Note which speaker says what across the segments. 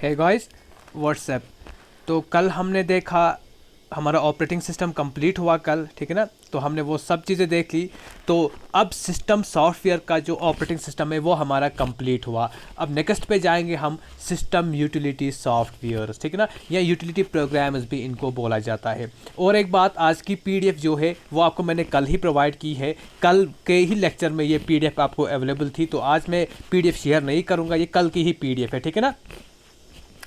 Speaker 1: Hey guys, WhatsApp. तो कल हमने देखा हमारा ऑपरेटिंग सिस्टम कंप्लीट हुआ कल, ठीक है ना। तो हमने वो सब चीज़ें देख ली। तो अब सिस्टम सॉफ्टवेयर का जो ऑपरेटिंग सिस्टम है वो हमारा कंप्लीट हुआ। अब नेक्स्ट पे जाएंगे हम सिस्टम यूटिलिटी सॉफ्टवेयर, ठीक है ना, या यूटिलिटी प्रोग्राम्स भी इनको बोला जाता है। और एक बात, आज की पीडीएफ जो है वो आपको मैंने कल ही प्रोवाइड की है। कल के ही लेक्चर में ये पीडीएफ आपको अवेलेबल थी, तो आज मैं पीडीएफ शेयर नहीं करूँगा, ये कल की ही पीडीएफ है, ठीक है ना।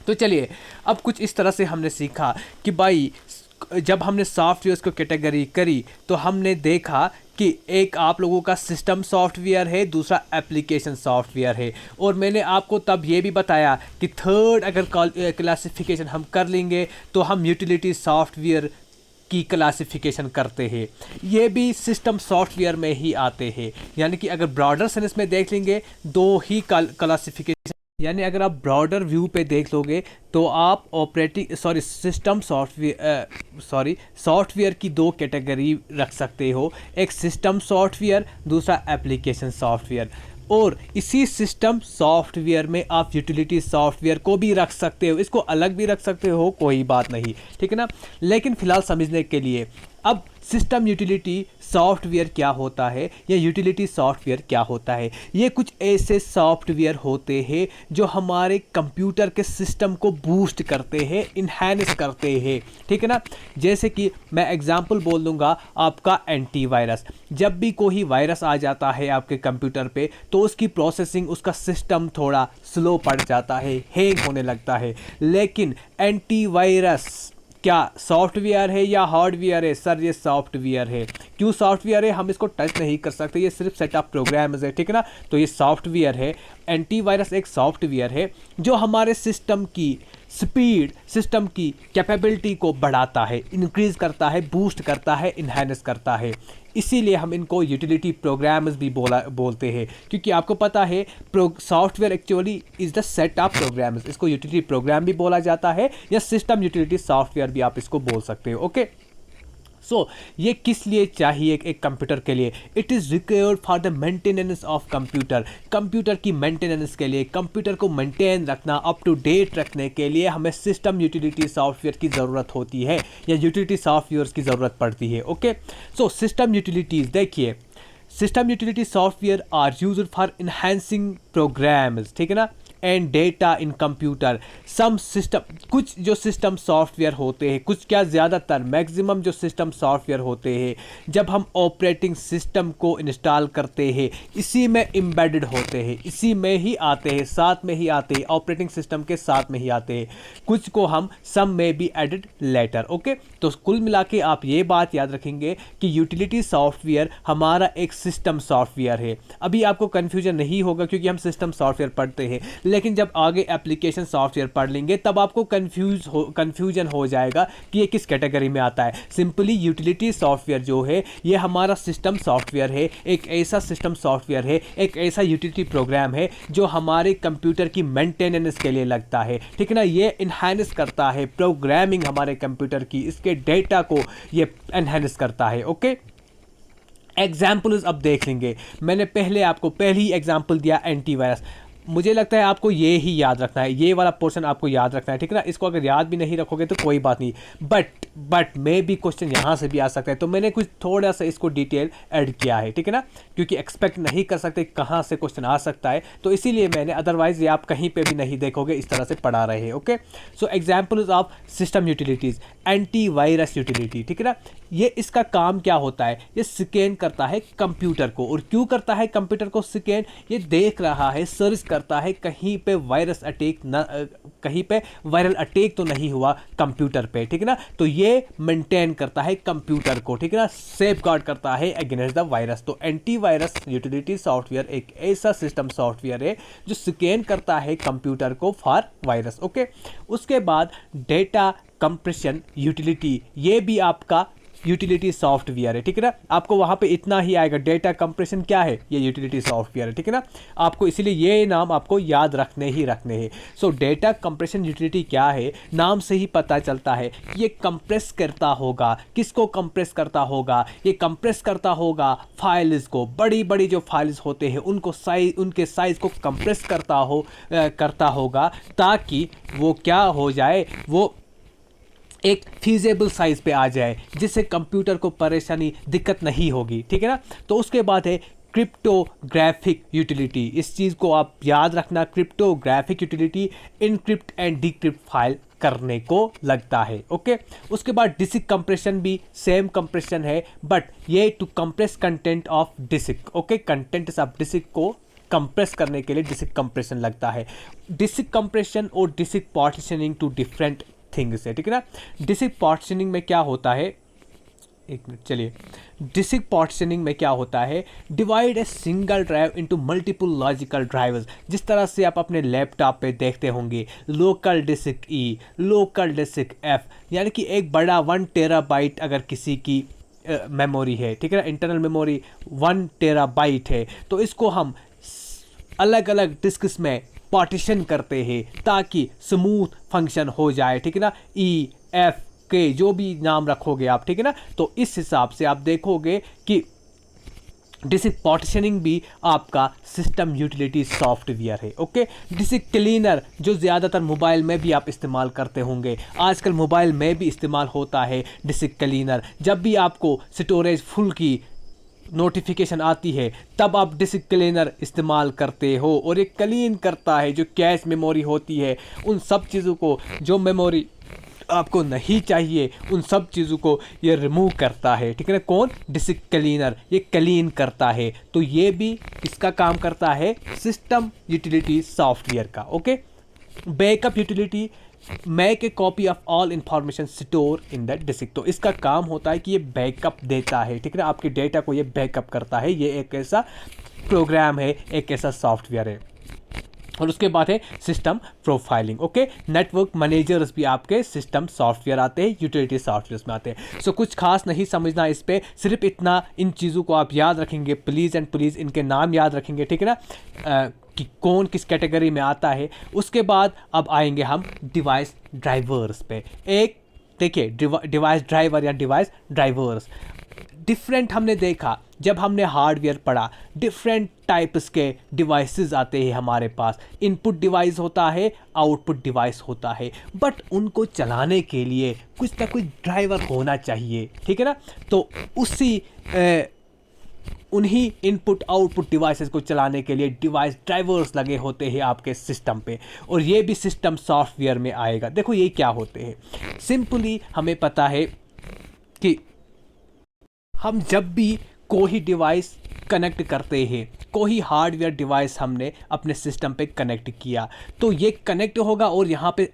Speaker 1: तो चलिए, अब कुछ इस तरह से हमने सीखा कि भाई जब हमने सॉफ्टवेयर्स को कैटेगरी करी तो हमने देखा कि एक आप लोगों का सिस्टम सॉफ्टवेयर है, दूसरा एप्लीकेशन सॉफ्टवेयर है। और मैंने आपको तब ये भी बताया कि थर्ड अगर क्लासिफिकेशन हम कर लेंगे तो हम यूटिलिटी सॉफ्टवेयर की क्लासिफिकेशन करते हैं। ये भी सिस्टम सॉफ्टवेयर में ही आते हैं। यानी कि अगर ब्रॉडर सेंस में देख लेंगे दो ही क्लासिफिकेशन, यानी अगर आप ब्रॉडर व्यू पे देख लोगे तो आप सॉफ्टवेयर की दो कैटेगरी रख सकते हो, एक सिस्टम सॉफ्टवेयर, दूसरा एप्लीकेशन सॉफ्टवेयर। और इसी सिस्टम सॉफ्टवेयर में आप यूटिलिटी सॉफ्टवेयर को भी रख सकते हो, इसको अलग भी रख सकते हो, कोई बात नहीं, ठीक है ना। लेकिन फिलहाल समझने के लिए अब सिस्टम यूटिलिटी सॉफ्टवेयर क्या होता है या यूटिलिटी सॉफ्टवेयर क्या होता है। ये कुछ ऐसे सॉफ्टवेयर होते हैं जो हमारे कंप्यूटर के सिस्टम को बूस्ट करते हैं, इन्हांस करते हैं, ठीक है ना। जैसे कि मैं एग्जांपल बोल दूंगा आपका एंटीवायरस। जब भी कोई वायरस आ जाता है आपके कंप्यूटर पे तो उसकी प्रोसेसिंग, उसका सिस्टम थोड़ा स्लो पड़ जाता है, हैंग होने लगता है। लेकिन एंटीवायरस क्या सॉफ्टवेयर है या हार्डवेयर है? सर ये सॉफ्टवेयर है। क्यों सॉफ्टवेयर है? हम इसको टच नहीं कर सकते, ये सिर्फ सेट ऑफ प्रोग्राम्स है, ठीक है ना। तो ये सॉफ्टवेयर है। एंटीवायरस एक सॉफ्टवेयर है जो हमारे सिस्टम की स्पीड, सिस्टम की कैपेबिलिटी को बढ़ाता है, इंक्रीज करता है, बूस्ट करता है, इन्हांस करता है। इसीलिए हम इनको यूटिलिटी प्रोग्राम्स भी बोलते हैं, क्योंकि आपको पता है software actually is the set of programs. इसको यूटिलिटी प्रोग्राम भी बोला जाता है या सिस्टम यूटिलिटी सॉफ्टवेयर भी आप इसको बोल सकते हो, ओके। ये किस लिए चाहिए एक कंप्यूटर के लिए? It is required for the maintenance of computer. Computer की मेंटेनेंस के लिए, कंप्यूटर को मेंटेन रखना, अप टू डेट रखने के लिए हमें सिस्टम यूटिलिटी सॉफ्टवेयर की ज़रूरत होती है या यूटिलिटी सॉफ्टवेयर की ज़रूरत पड़ती है, ओके। सिस्टम यूटिलिटीज़ देखिए, system utility software are used for enhancing programs, ठीक है ना, and data in computer. Some system, कुछ जो सिस्टम सॉफ्टवेयर होते हैं, कुछ क्या ज़्यादातर मैक्सिमम जो सिस्टम सॉफ्टवेयर होते हैं, जब हम ऑपरेटिंग सिस्टम को इंस्टॉल करते हैं इसी में एम्बेडेड होते हैं, इसी में ही आते हैं, साथ में ही आते हैं, ऑपरेटिंग सिस्टम के साथ में ही आते हैं। कुछ को हम सम में बी एडेड लेटर, ओके। तो कुल मिला के आप ये बात याद रखेंगे कि यूटिलिटी सॉफ्टवेयर हमारा एक सिस्टम सॉफ्टवेयर है। अभी आपको कन्फ्यूजन नहीं होगा क्योंकि हम सिस्टम सॉफ्टवेयर पढ़ते हैं, लेकिन जब आगे एप्लीकेशन सॉफ्टवेयर पढ़ लेंगे तब आपको कन्फ्यूजन हो जाएगा कि ये किस कैटेगरी में आता है। सिंपली यूटिलिटी सॉफ्टवेयर जो है ये हमारा सिस्टम सॉफ्टवेयर है, एक ऐसा सिस्टम सॉफ्टवेयर है, एक ऐसा यूटिलिटी प्रोग्राम है जो हमारे कंप्यूटर की मेंटेनेंस के लिए लगता है, ठीक है ना। ये इन्हांस करता है प्रोग्रामिंग हमारे कंप्यूटर की, इसके डेटा को ये इन्हांस करता है, ओके। एग्जाम्पल्स अब देख लेंगे। मैंने पहले आपको पहली एग्जाम्पल दिया एंटीवायरस। मुझे लगता है आपको ये ही याद रखना है, ये वाला पोर्शन आपको याद रखना है, ठीक है ना। इसको अगर याद भी नहीं रखोगे तो कोई बात नहीं, बट मे भी क्वेश्चन यहाँ से भी आ सकता है, तो मैंने कुछ थोड़ा सा इसको डिटेल ऐड किया है, ठीक है ना, क्योंकि एक्सपेक्ट नहीं कर सकते कहाँ से क्वेश्चन आ सकता है, तो इसीलिए मैंने, अदरवाइज ये आप कहीं पर भी नहीं देखोगे, इस तरह से पढ़ा रहे हैं, okay. Examples of system utilities, antivirus utility, ठीक है ना। ये इसका काम क्या होता है? ये स्कैन करता है कंप्यूटर को। और क्यों करता है कंप्यूटर को स्कैन? ये देख रहा है, सर्च करता है कहीं पे वायरस अटैक ना, कहीं पे वायरल अटैक तो नहीं हुआ कंप्यूटर पे, ठीक है ना। तो ये मेंटेन करता है कंप्यूटर को, ठीक है ना, सेफ गार्ड करता है अगेंस्ट द वायरस। तो एंटीवायरस यूटिलिटी सॉफ्टवेयर एक ऐसा सिस्टम सॉफ्टवेयर है जो स्कैन करता है कंप्यूटर को फॉर वायरस, ओके। उसके बाद डेटा कंप्रेशन यूटिलिटी, ये भी आपका यूटिलिटी सॉफ्टवेयर है, ठीक है ना। आपको वहाँ पे इतना ही आएगा, डेटा कंप्रेशन क्या है, ये यूटिलिटी सॉफ्टवेयर है, ठीक है ना। आपको इसीलिए ये नाम आपको याद रखने हैं। सो डेटा कंप्रेशन यूटिलिटी क्या है, नाम से ही पता चलता है कि ये कंप्रेस करता होगा, किसको कंप्रेस करता होगा, ये कंप्रेस करता होगा फाइल्स को, बड़ी बड़ी जो फाइल्स होते हैं उनके साइज़ को कंप्रेस करता होगा, ताकि वो क्या हो जाए, वो एक फीजेबल साइज पे आ जाए, जिससे कंप्यूटर को परेशानी दिक्कत नहीं होगी, ठीक है ना। तो उसके बाद है क्रिप्टोग्राफिक यूटिलिटी। इस चीज़ को आप याद रखना, cryptographic utility encrypt and decrypt file करने को लगता है, ओके। उसके बाद डिस्क कंप्रेशन भी सेम कंप्रेशन है, बट ये to compress content of disk, okay. Content of disk को कंप्रेस करने के लिए डिस्क कंप्रेशन लगता है। डिस्क कंप्रेशन और disk partitioning two different things है, ठीक है ना। डिस्क पार्टीशनिंग में क्या होता है, एक मिनट चलिए। डिस्क पार्टीशनिंग में क्या होता है, divide a single drive into multiple logical drivers. जिस तरह से आप अपने लैपटॉप पे देखते होंगे, लोकल डिस्क ई, लोकल डिस्क एफ, यानी कि एक बड़ा 1 टेराबाइट अगर किसी की मेमोरी है, ठीक है ना, इंटरनल मेमोरी 1 टेराबाइट है, तो इसको हम अलग अलग डिस्क्स में पार्टीशन करते हैं ताकि स्मूथ फंक्शन हो जाए, ठीक है ना। ई एफ के जो भी नाम रखोगे आप, ठीक है ना, तो इस हिसाब से आप देखोगे कि डिस्क पार्टीशनिंग भी आपका सिस्टम यूटिलिटी सॉफ्टवेयर है, ओके। डिस्क क्लीनर जो ज़्यादातर मोबाइल में भी आप इस्तेमाल करते होंगे, आजकल मोबाइल में भी इस्तेमाल होता है डिस्क क्लीनर। जब भी आपको स्टोरेज फुल की नोटिफिकेशन आती है, तब आप डिस्क क्लीनर इस्तेमाल करते हो, और ये क्लीन करता है जो कैश मेमोरी होती है, उन सब चीज़ों को, जो मेमोरी आपको नहीं चाहिए, उन सब चीज़ों को ये रिमूव करता है, ठीक है ना। कौन, डिस्क क्लीनर, ये क्लीन करता है। तो ये भी इसका काम करता है सिस्टम यूटिलिटी सॉफ्टवेयर का, okay. Backup utility, make a copy of all information store in the disk. तो इसका काम होता है कि ये बैकअप देता है, ठीक है ना, आपके डेटा को ये बैकअप करता है। ये एक ऐसा प्रोग्राम है, एक ऐसा सॉफ्टवेयर है। और उसके बाद है system profiling, okay. Network managers भी आपके सिस्टम सॉफ्टवेयर आते हैं, यूटिलिटी सॉफ्टवेयर में आते हैं। सो कुछ खास नहीं समझना इस पे, सिर्फ इतना, इन चीज़ों को आप याद रखेंगे, प्लीज़ एंड प्लीज़ इनके नाम याद रखेंगे, ठीक है ना, कि कौन किस कैटेगरी में आता है। उसके बाद अब आएंगे हम डिवाइस ड्राइवर्स पे। एक देखिए, डिवाइस ड्राइवर या डिवाइस ड्राइवर्स डिफरेंट हमने देखा, जब हमने हार्डवेयर पढ़ा, डिफरेंट टाइप्स के डिवाइसेस आते हैं हमारे पास। इनपुट डिवाइस होता है, आउटपुट डिवाइस होता है, बट उनको चलाने के लिए कुछ ना कुछ ड्राइवर होना चाहिए, ठीक है ना। तो उन्हीं इनपुट आउटपुट डिवाइसेस को चलाने के लिए डिवाइस ड्राइवर्स लगे होते हैं आपके सिस्टम पे, और ये भी सिस्टम सॉफ्टवेयर में आएगा। देखो ये क्या होते हैं, सिंपली हमें पता है कि हम जब भी कोई डिवाइस कनेक्ट करते हैं, कोई हार्डवेयर डिवाइस हमने अपने सिस्टम पे कनेक्ट किया, तो ये कनेक्ट होगा और यहाँ पे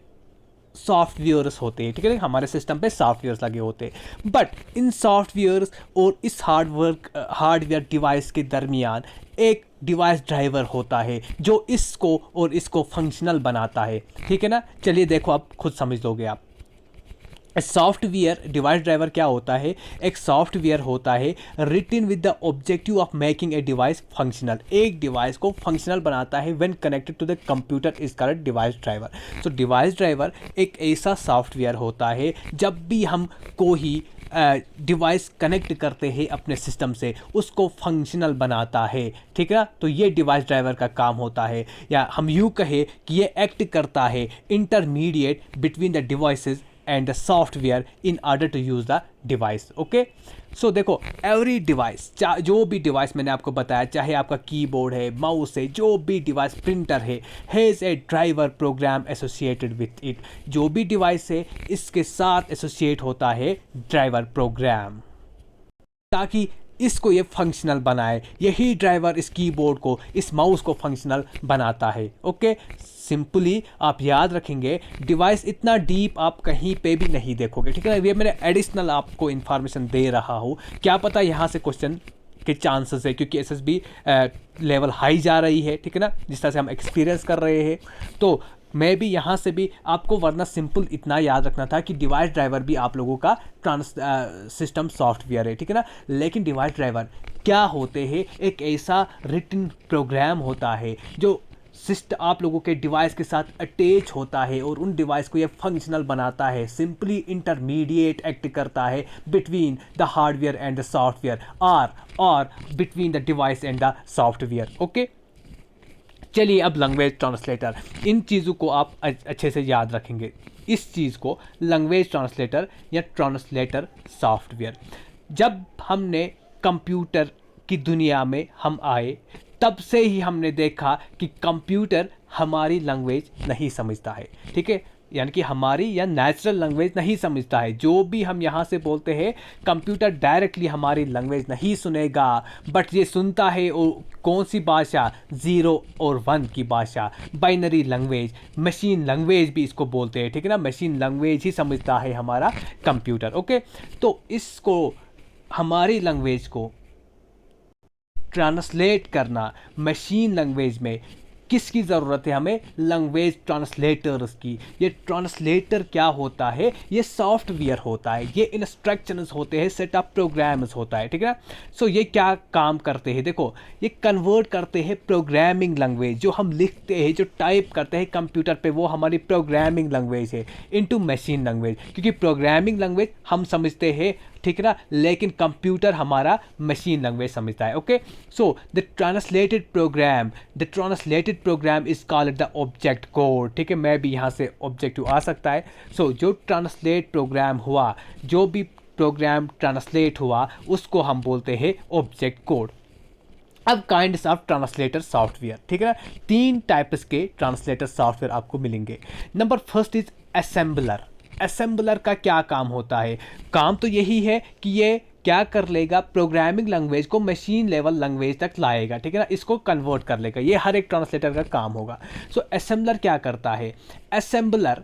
Speaker 1: सॉफ्टवेयर्स होते हैं, ठीक है, हमारे सिस्टम पे सॉफ्टवेयर्स लगे होते हैं। बट इन सॉफ्टवेयर्स और इस हार्डवेयर डिवाइस के दरमियान एक डिवाइस ड्राइवर होता है जो इसको और इसको फंक्शनल बनाता है, ठीक है ना। चलिए देखो, आप खुद समझ लोगे आप। सॉफ्टवेयर डिवाइस ड्राइवर क्या होता है, एक सॉफ्टवेयर होता है written with the objective of making a device functional. एक डिवाइस को फंक्शनल बनाता है when connected to the computer is called device driver. So device driver एक ऐसा सॉफ्टवेयर होता है, जब भी हम कोई डिवाइस कनेक्ट करते हैं अपने सिस्टम से, उसको फंक्शनल बनाता है, ठीक है ना। तो ये डिवाइस ड्राइवर का काम होता है, या हम यूँ कहें कि ये एक्ट करता है intermediate between the devices and the software in order to use the device, okay। so देखो, every device, जो भी डिवाइस मैंने आपको बताया, चाहे आपका कीबोर्ड है, माउस है, जो भी डिवाइस, प्रिंटर है, has a driver program associated with it. जो भी डिवाइस है, इसके साथ एसोसिएट होता है ड्राइवर प्रोग्राम, ताकि इसको ये फंक्शनल बनाए। यही ड्राइवर इस कीबोर्ड को, इस माउस को फंक्शनल बनाता है, ओके। सिंपली आप याद रखेंगे, डिवाइस इतना डीप आप कहीं पे भी नहीं देखोगे, ठीक है ना। ये मैंने एडिशनल आपको इन्फॉर्मेशन दे रहा हूँ, क्या पता यहाँ से क्वेश्चन के चांसेस है, क्योंकि एसएसबी लेवल हाई जा रही है, ठीक है ना, जिस तरह से हम एक्सपीरियंस कर रहे हैं। तो मैं भी यहाँ से भी आपको वरना सिंपल इतना याद रखना था कि डिवाइस ड्राइवर भी आप लोगों का सिस्टम सॉफ्टवेयर है, ठीक है ना। लेकिन डिवाइस ड्राइवर क्या होते हैं, एक ऐसा रिटन प्रोग्राम होता है जो सिस्टम आप लोगों के डिवाइस के साथ अटैच होता है और उन डिवाइस को ये फंक्शनल बनाता है, सिंपली इंटरमीडिएट एक्ट करता है between the hardware and the software और between the device and the software. Okay, चलिए अब लैंग्वेज ट्रांसलेटर, इन चीज़ों को आप अच्छे से याद रखेंगे। इस चीज़ को लैंग्वेज ट्रांसलेटर या ट्रांसलेटर सॉफ्टवेयर, जब हमने कंप्यूटर की दुनिया में हम आए तब से ही हमने देखा कि कंप्यूटर हमारी लैंग्वेज नहीं समझता है, ठीक है, यानी कि हमारी या नेचुरल लैंग्वेज नहीं समझता है। जो भी हम यहाँ से बोलते हैं कंप्यूटर डायरेक्टली हमारी लैंग्वेज नहीं सुनेगा, बट ये सुनता है और कौन सी भाषा, 0 और 1 की भाषा, बाइनरी लैंग्वेज, मशीन लैंग्वेज भी इसको बोलते हैं, ठीक है ना। मशीन लैंग्वेज ही समझता है हमारा कंप्यूटर। ओके, तो इसको हमारी लैंग्वेज को ट्रांसलेट करना मशीन लैंग्वेज में किसकी ज़रूरत है, हमें लैंग्वेज ट्रांसलेटर्स की। ये ट्रांसलेटर क्या होता है, ये सॉफ्टवेयर होता है, ये इंस्ट्रक्शंस होते हैं, सेटअप प्रोग्राम्स होता है, ठीक है ना। सो ये क्या काम करते हैं, देखो ये कन्वर्ट करते हैं प्रोग्रामिंग लैंग्वेज, जो हम लिखते हैं, जो टाइप करते हैं कंप्यूटर पे, वो हमारी प्रोग्रामिंग लैंग्वेज है, इनटू मशीन लैंग्वेज। क्योंकि प्रोग्रामिंग लैंग्वेज हम समझते हैं, ठीक है ना, लेकिन कंप्यूटर हमारा मशीन लैंग्वेज समझता है। Okay, so the translated program is called the object code, ठीक है। मैं भी यहाँ से ऑब्जेक्टिव आ सकता है। सो जो ट्रांसलेट प्रोग्राम हुआ, जो भी प्रोग्राम ट्रांसलेट हुआ, उसको हम बोलते हैं ऑब्जेक्ट कोड। अब काइंड्स ऑफ ट्रांसलेटर सॉफ्टवेयर, ठीक है ना, 3 टाइप्स के ट्रांसलेटर सॉफ्टवेयर आपको मिलेंगे। Number first is assembler. Assembler का क्या काम होता है, काम तो यही है कि ये क्या कर लेगा, प्रोग्रामिंग लैंग्वेज को मशीन लेवल लैंग्वेज तक लाएगा, ठीक है ना, इसको कन्वर्ट कर लेगा। ये हर एक ट्रांसलेटर का काम होगा। सो असेंबलर क्या करता है, असेंबलर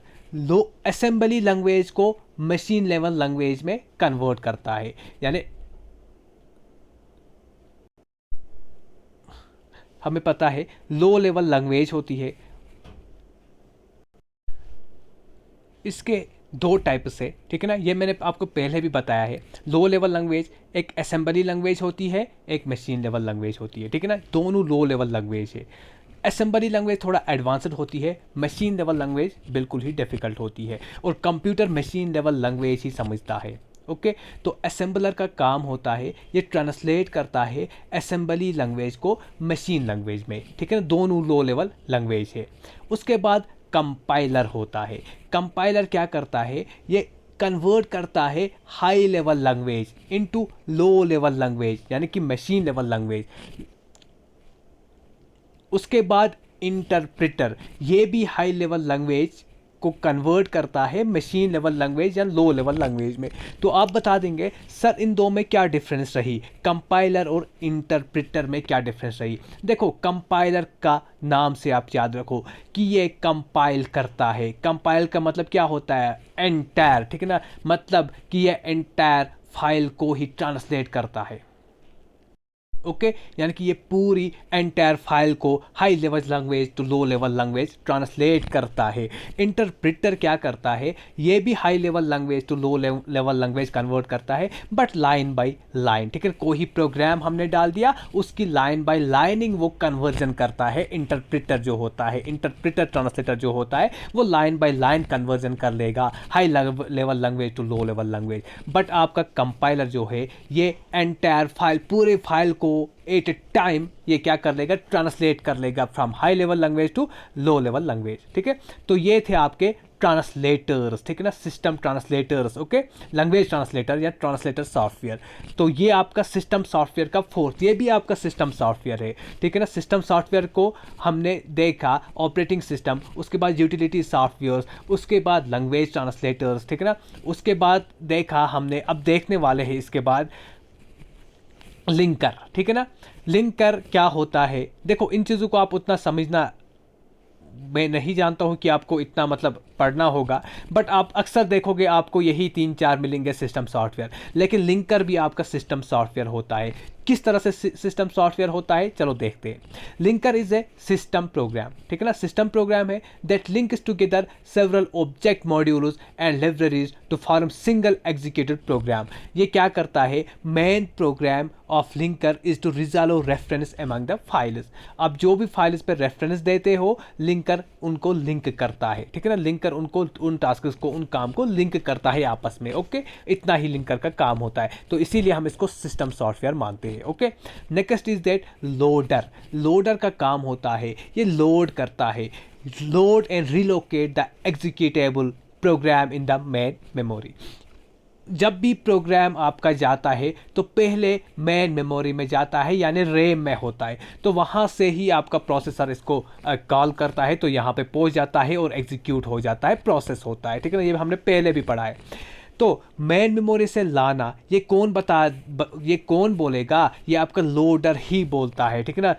Speaker 1: असेंबली लैंग्वेज को मशीन लेवल लैंग्वेज में कन्वर्ट करता है। यानी हमें पता है लो लेवल लैंग्वेज होती है, इसके 2 टाइप से, ठीक है ना, ये मैंने आपको पहले भी बताया है। लो लेवल लैंग्वेज एक असेंबली लैंग्वेज होती है, एक मशीन लेवल लैंग्वेज होती है, ठीक है ना, दोनों लो लेवल लैंग्वेज है। असेंबली लैंग्वेज थोड़ा एडवांस्ड होती है, मशीन लेवल लैंग्वेज बिल्कुल ही डिफ़िकल्ट होती है, और कंप्यूटर मशीन लेवल लैंग्वेज ही समझता है। ओके, तो असेंबलर का काम होता है, ये ट्रांसलेट करता है असेंबली लैंग्वेज को मशीन लैंग्वेज में, ठीक है ना, दोनों लो लेवल लैंग्वेज है। उसके बाद कंपाइलर होता है। कंपाइलर क्या करता है, ये कन्वर्ट करता है हाई लेवल लैंग्वेज इनटू लो लेवल लैंग्वेज, यानी कि मशीन लेवल लैंग्वेज। उसके बाद इंटरप्रेटर, ये भी हाई लेवल लैंग्वेज को कन्वर्ट करता है मशीन लेवल लैंग्वेज या लो लेवल लैंग्वेज में। तो आप बता देंगे सर इन दो में क्या डिफरेंस रही, कंपाइलर और इंटरप्रेटर में क्या डिफरेंस रही। देखो कंपाइलर का नाम से आप याद रखो कि ये कंपाइल करता है। कंपाइल का मतलब क्या होता है, एंटायर, ठीक है ना, मतलब कि ये एंटायर फाइल को ही ट्रांसलेट करता है। ओके, यानी कि ये पूरी एंटायर फाइल को high level language to low level language translate करता है। इंटरप्रेटर क्या करता है, ये भी high level language to low level language convert करता है, बट लाइन बाय लाइन, ठीक है, कोई प्रोग्राम हमने डाल दिया, उसकी लाइन बाय लाइनिंग वो कन्वर्जन करता है। इंटरप्रेटर जो होता है, इंटरप्रेटर ट्रांसलेटर जो होता है, वो लाइन बाय लाइन कन्वर्जन कर लेगा high level language to low level language. But आपका कंपाइलर जो है, ये एंटायर फाइल, पूरे फाइल को एट ए टाइम ये क्या कर लेगा, ट्रांसलेट कर लेगा from high level language to low level language, ठीक है। तो ये थे आपके ट्रांसलेटर्स, ठीक है ना, system translators, okay, language translator या ट्रांसलेटर सॉफ्टवेयर। तो ये आपका सिस्टम सॉफ्टवेयर का फोर्थ, ये भी आपका सिस्टम सॉफ्टवेयर है, ठीक है ना। सिस्टम सॉफ्टवेयर को हमने देखा ऑपरेटिंग सिस्टम, उसके बाद यूटिलिटी सॉफ्टवेयर, उसके बाद लैंग्वेज ट्रांसलेटर्स, ठीक है ना, उसके बाद देखा हमने, अब देखने वाले हैं इसके बाद लिंकर, ठीक है ना। लिंकर क्या होता है, देखो इन चीज़ों को आप उतना समझना, मैं नहीं जानता हूँ कि आपको इतना मतलब पढ़ना होगा, बट आप अक्सर देखोगे आपको यही 3-4 मिलेंगे सिस्टम सॉफ्टवेयर, लेकिन लिंकर भी आपका सिस्टम सॉफ्टवेयर होता है। किस तरह से सिस्टम सॉफ्टवेयर होता है, चलो देखते हैं। Linker is a system program, ठीक है ना, सिस्टम प्रोग्राम है that links together several object modules and libraries to form single executive program. ये क्या करता है, main program of linker is to resolve reference among the files. आप जो भी फाइल्स पर रेफरेंस देते हो, लिंकर उनको लिंक करता है, ठीक है ना, लिंकर उनको उन टास्क को, उन काम को लिंक करता है आपस में। ओके, इतना ही लिंकर का काम होता है, तो इसीलिए हम इसको सिस्टम सॉफ्टवेयर मानते हैं। Okay, next is that loader. Loader का काम होता है, ये लोड करता है, load and relocate the executable program in the main memory. जब भी प्रोग्राम आपका जाता है तो पहले मेन मेमोरी में जाता है, यानी रैम में होता है, तो वहाँ से ही आपका प्रोसेसर इसको कॉल करता है, तो यहाँ पे पहुँच जाता है और एग्जीक्यूट हो जाता है, प्रोसेस होता है, ठीक है ना, ये हमने पहले भी पढ़ा है। तो मेन मेमोरी से लाना ये ये कौन बोलेगा, ये आपका लोडर ही बोलता है, ठीक है ना,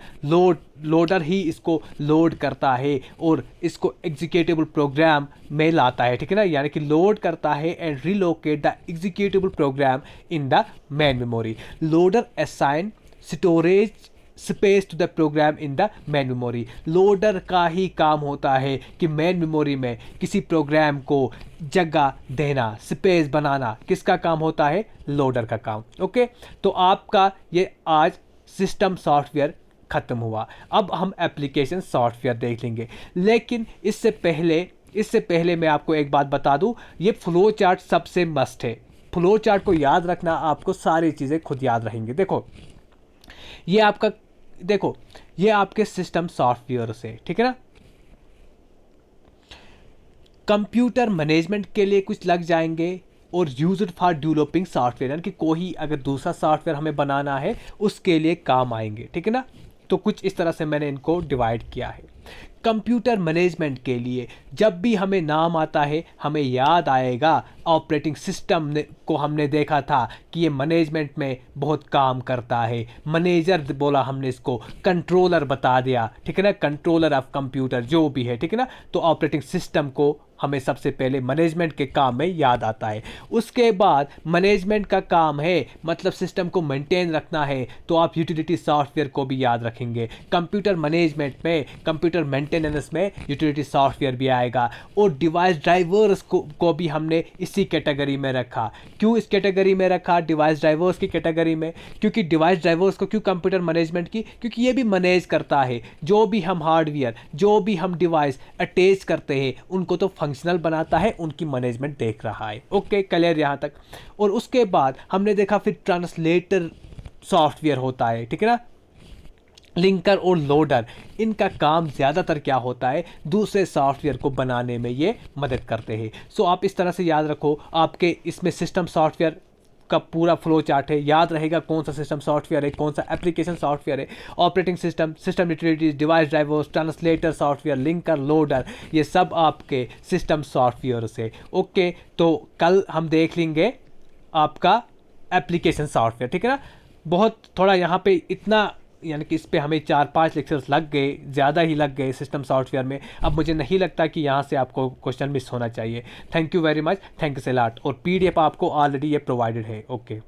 Speaker 1: लोडर ही इसको लोड करता है और इसको एग्जीक्यूटेबल प्रोग्राम में लाता है, ठीक है ना, यानी कि लोड करता है and relocate the executable program in the main memory. Loader assign storage space to the program in the main memory. Loader का ही काम होता है कि मेन मेमोरी में किसी प्रोग्राम को जगह देना, स्पेस बनाना, किसका काम होता है, लोडर का काम। ओके, तो आपका ये आज सिस्टम सॉफ्टवेयर ख़त्म हुआ। अब हम एप्लीकेशन सॉफ्टवेयर देख लेंगे, लेकिन इससे पहले मैं आपको एक बात बता दूं, ये फ्लो चार्ट सबसे मस्ट है। फ्लो चार्ट को याद रखना, आपको सारी चीज़ें खुद याद रहेंगी। देखो ये आपके सिस्टम सॉफ्टवेयर से, ठीक है ना, कंप्यूटर मैनेजमेंट के लिए कुछ लग जाएंगे और use it for developing software, यानी कि कोई अगर दूसरा सॉफ्टवेयर हमें बनाना है उसके लिए काम आएंगे, ठीक है ना। तो कुछ इस तरह से मैंने इनको डिवाइड किया है। कंप्यूटर मैनेजमेंट के लिए जब भी हमें नाम आता है, हमें याद आएगा ऑपरेटिंग सिस्टम को हमने देखा था कि ये मैनेजमेंट में बहुत काम करता है। मैनेजर बोला हमने, इसको कंट्रोलर बता दिया, ठीक है ना, कंट्रोलर ऑफ कंप्यूटर जो भी है, ठीक है ना। तो ऑपरेटिंग सिस्टम को हमें सबसे पहले मैनेजमेंट के काम में याद आता है। उसके बाद मैनेजमेंट का काम है, मतलब सिस्टम को मेंटेन रखना है, तो आप यूटिलिटी सॉफ्टवेयर को भी याद रखेंगे। कंप्यूटर मैनेजमेंट में, कंप्यूटर मेंटेनेंस में यूटिलिटी सॉफ्टवेयर भी आएगा। और डिवाइस ड्राइवर्स को भी हमने इसी कैटेगरी में रखा। क्यों इस कैटेगरी में रखा, डिवाइस ड्राइवर्स की कैटेगरी में? क्योंकि डिवाइस ड्राइवर्स को क्यों कंप्यूटर मैनेजमेंट की, क्योंकि ये भी मैनेज करता है। जो भी हम हार्डवेयर, जो भी हम डिवाइस अटैच करते हैं, उनको तो फंक्शनल बनाता है, उनकी मैनेजमेंट देख रहा है। ओके, क्लियर यहाँ तक। और उसके बाद हमने देखा फिर ट्रांसलेटर सॉफ्टवेयर होता है, ठीक है ना, लिंकर और लोडर। इनका काम ज़्यादातर क्या होता है, दूसरे सॉफ्टवेयर को बनाने में ये मदद करते हैं। सो आप इस तरह से याद रखो, आपके इसमें सिस्टम सॉफ्टवेयर का पूरा फ्लो चार्ट है, याद रहेगा कौन सा सिस्टम सॉफ्टवेयर है, कौन सा एप्लीकेशन सॉफ्टवेयर है। Operating system, system utilities, device drivers, translator software, linker, loader, ये सब आपके सिस्टम सॉफ्टवेयर से। ओके, तो कल हम देख लेंगे आपका एप्लीकेशन सॉफ्टवेयर, ठीक है ना। बहुत थोड़ा यहाँ पे इतना, यानी कि इस पे हमें 4-5 लेक्चर्स लग गए, ज़्यादा ही लग गए सिस्टम सॉफ्टवेयर में। अब मुझे नहीं लगता कि यहाँ से आपको क्वेश्चन मिस होना चाहिए। Thank you very much, thank you से लॉट। और PDF आपको ऑलरेडी ये प्रोवाइडेड है। ओके।